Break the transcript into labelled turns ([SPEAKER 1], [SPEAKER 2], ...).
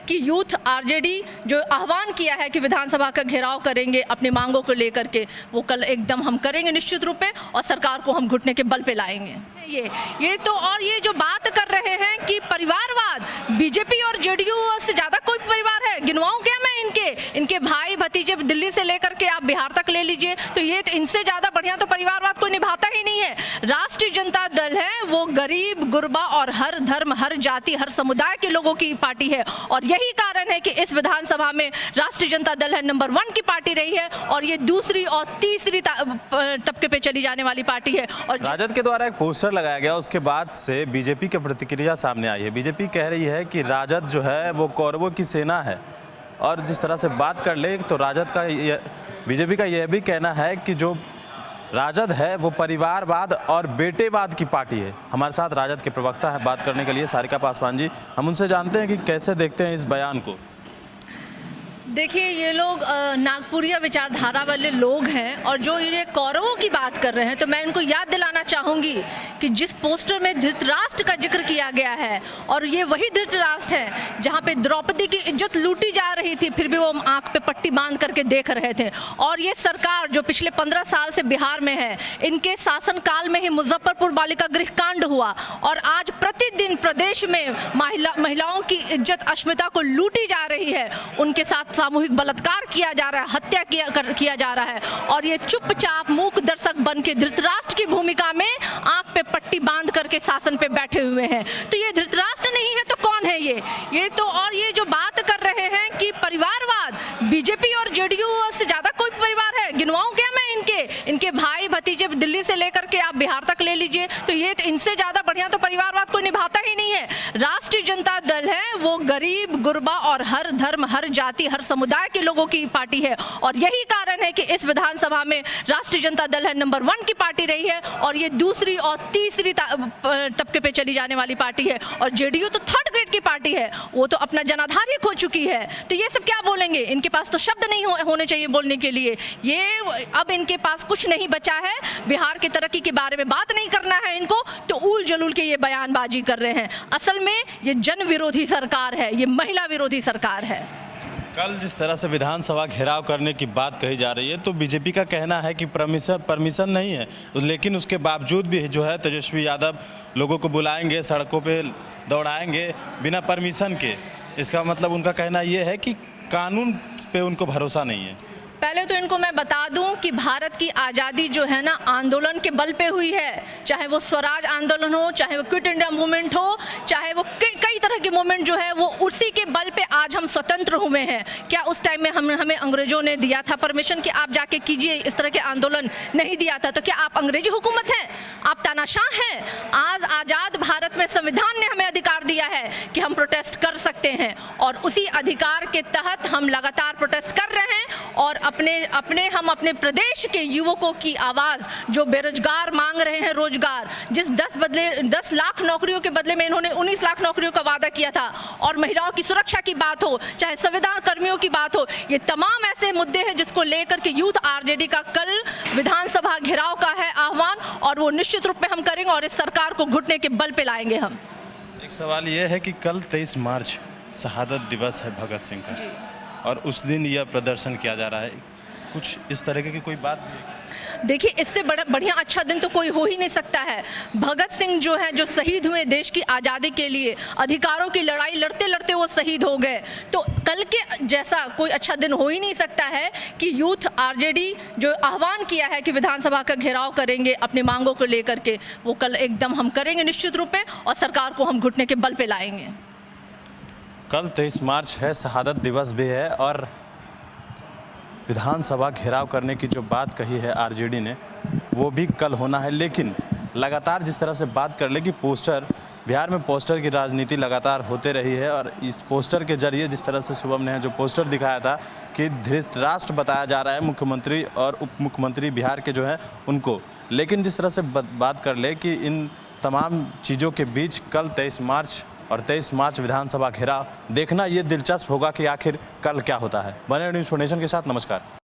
[SPEAKER 1] कि youth RJD जो आह्वान किया है कि विधानसभा का घेराव करेंगे अपनी मांगों को लेकर के, वो कल एकदम हम करेंगे निश्चित रूप पे, और सरकार को हम घुटने के बल पे लाएंगे। ये तो, और ये जो बात कर रहे हैं कि परिवारवाद, बीजेपी और जेडीयू से ज़्यादा कोई परिवार है? गिनवाऊं क्या मैं इनके भाई भतीजे दिल्ली से लेकर के आप बिहार तक ले लीजिए, तो ये तो इनसे ज़्यादा बढ़िया तो परिवारवाद कोई निभाता ही नहीं है। राष्ट्रीय जनता दल है वो गरीब, गुरबा और हर धर्म, हर जाति, हर समुदाय के लोगों की पार्टी है, और यही कारण है कि इस विधानसभा में राष्ट्रीय जनता दल है नंबर 1 की पार्टी रही है, और ये दूसरी और तीसरी तबके पे चली जाने वाली पार्टी है। और
[SPEAKER 2] राजद के द्वारा एक पोस्टर लगाया गया, उसके बाद से बीजेपी की प्रतिक्रिया सामने आई है। बीजेपी कह रही है कि राजद जो है वो कौरवों की सेना है, और जिस तरह से बात कर ले तो राजद का बीजेपी का यह भी कहना है कि जो राजद है वो परिवारवाद और बेटेवाद की पार्टी है। हमारे साथ राजद के प्रवक्ता है बात करने के लिए, सारिका पासवान जी। हम उनसे जानते हैं कि कैसे देखते हैं इस बयान को।
[SPEAKER 1] देखिए, ये लोग नागपुरिया विचारधारा वाले लोग हैं, और जो ये कौरवों की बात कर रहे हैं, तो मैं इनको याद दिलाना चाहूँगी कि जिस पोस्टर में धृतराष्ट्र का जिक्र किया गया है, और ये वही धृतराष्ट्र है जहाँ पे द्रौपदी की इज्जत लूटी जा रही थी, फिर भी वो आंख पे पट्टी बांध करके देख रहे थे। और ये सरकार जो पिछले 15 साल से बिहार में है, इनके शासनकाल में ही मुजफ्फरपुर बालिका गृह कांड हुआ, और आज प्रतिदिन प्रदेश में महिलाओं की इज्जत अस्मिता को लूटी जा रही है, उनके साथ सामूहिक बलात्कार किया जा रहा है, हत्या किया जा रहा है, और ये चुपचाप मूक दर्शक बन के धृतराष्ट्र की भूमिका में आंख पे पट्टी बांध करके शासन पे बैठे हुए हैं। तो ये धृतराष्ट्र नहीं है तो कौन है ये तो, और ये जो बात कर रहे हैं कि परिवारवाद, बीजेपी और जेडीयू से ज्यादा कोई परिवार है? गिनवाऊं क्या मैं इनके भाई भतीजे दिल्ली से लेकर के आप बिहार तक ले लीजिए, तो ये तो इनसे ज्यादा बढ़िया तो परिवारवाद कोई निभाता ही नहीं है। राष्ट्रीय जनता दल है वो गरीब, गुरबा और हर धर्म, हर जाति, हर समुदाय के लोगों की पार्टी है, और यही कारण है कि इस विधानसभा में राष्ट्रीय जनता दल है नंबर 1 की पार्टी रही है, और ये दूसरी और तीसरी तबके पे चली जाने वाली पार्टी है। और जेडीयू तो 3rd ग्रेड की पार्टी है, वो तो अपना जनाधार ही खो चुकी है। तो ये सब क्या बोलेंगे? इनके पास तो शब्द नहीं होने चाहिए बोलने के लिए। ये अब इनके पास कुछ नहीं बचा है, बिहार की तरक्की के बारे में बात नहीं करना है इनको, तो उल जलूल के ये बयानबाजी कर रहे हैं। असल में ये जन विरोधी सरकार है, ये महिला विरोधी सरकार है।
[SPEAKER 2] कल जिस तरह से विधानसभा घेराव करने की बात कही जा रही है, तो बीजेपी का कहना है कि परमिशन नहीं है, लेकिन उसके बावजूद भी जो है तेजस्वी यादव लोगों को बुलाएंगे, सड़कों पे दौड़ाएंगे बिना परमिशन के। इसका मतलब उनका कहना ये है कि कानून पे उनको भरोसा नहीं है।
[SPEAKER 1] पहले तो इनको मैं बता दूं कि भारत की आज़ादी जो है ना आंदोलन के बल पे हुई है, चाहे वो स्वराज आंदोलन हो, चाहे वो क्विट इंडिया मूवमेंट हो, चाहे वो कई तरह के मूवमेंट जो है वो उसी के बल पे आज हम स्वतंत्र हुए हैं। क्या उस टाइम में हमें अंग्रेजों ने दिया था परमिशन कि आप जाके कीजिए इस तरह के आंदोलन? नहीं दिया था। तो क्या आप अंग्रेजी हुकूमत हैं? आप तानाशाह हैं? आज आज़ाद भारत में संविधान ने हमें अधिकार दिया है कि हम प्रोटेस्ट कर सकते हैं, और उसी अधिकार के तहत हम लगातार प्रोटेस्ट कर रहे हैं, और हम अपने प्रदेश के युवकों की आवाज़, जो बेरोजगार मांग रहे हैं रोजगार, जिस 10 लाख नौकरियों के बदले में इन्होंने 19 लाख नौकरियों का वादा किया था, और महिलाओं की सुरक्षा की बात हो, चाहे संविधान कर्मियों की बात हो, ये तमाम ऐसे मुद्दे हैं जिसको लेकर के यूथ आरजेडी का कल विधानसभा घेराव का है आह्वान, और वो निश्चित रूप में हम करेंगे, और इस सरकार को घुटने के बल पे लाएंगे हम।
[SPEAKER 2] एक सवाल ये है कि कल 23 मार्च शहादत दिवस है भगत सिंह का, और उस दिन यह प्रदर्शन किया जा रहा है, कुछ इस तरह की कोई बात भी है?
[SPEAKER 1] देखिए, इससे बढ़िया अच्छा दिन तो कोई हो ही नहीं सकता है। भगत सिंह जो है, जो शहीद हुए देश की आज़ादी के लिए, अधिकारों की लड़ाई लड़ते लड़ते वो शहीद हो गए, तो कल के जैसा कोई अच्छा दिन हो ही नहीं सकता है कि यूथ आरजेडी जो आह्वान किया है कि विधानसभा का घेराव करेंगे अपनी मांगों को लेकर के, वो कल एकदम हम करेंगे निश्चित रूप में, और सरकार को हम घुटने के बल पे लाएंगे।
[SPEAKER 2] कल 23 मार्च है, शहादत दिवस भी है, और विधानसभा घेराव करने की जो बात कही है आरजेडी ने, वो भी कल होना है। लेकिन लगातार जिस तरह से बात कर ले कि बिहार में पोस्टर की राजनीति लगातार होते रही है, और इस पोस्टर के जरिए जिस तरह से शुभम ने जो पोस्टर दिखाया था कि धृतराष्ट्र बताया जा रहा है मुख्यमंत्री और उप मुख्यमंत्री बिहार के जो हैं उनको, लेकिन जिस तरह से बात कर ले कि इन तमाम चीज़ों के बीच कल 23 मार्च और 23 मार्च विधानसभा घेराव देखना ये दिलचस्प होगा कि आखिर कल क्या होता है। बने न्यूज़ फाउंडेशन के साथ, नमस्कार।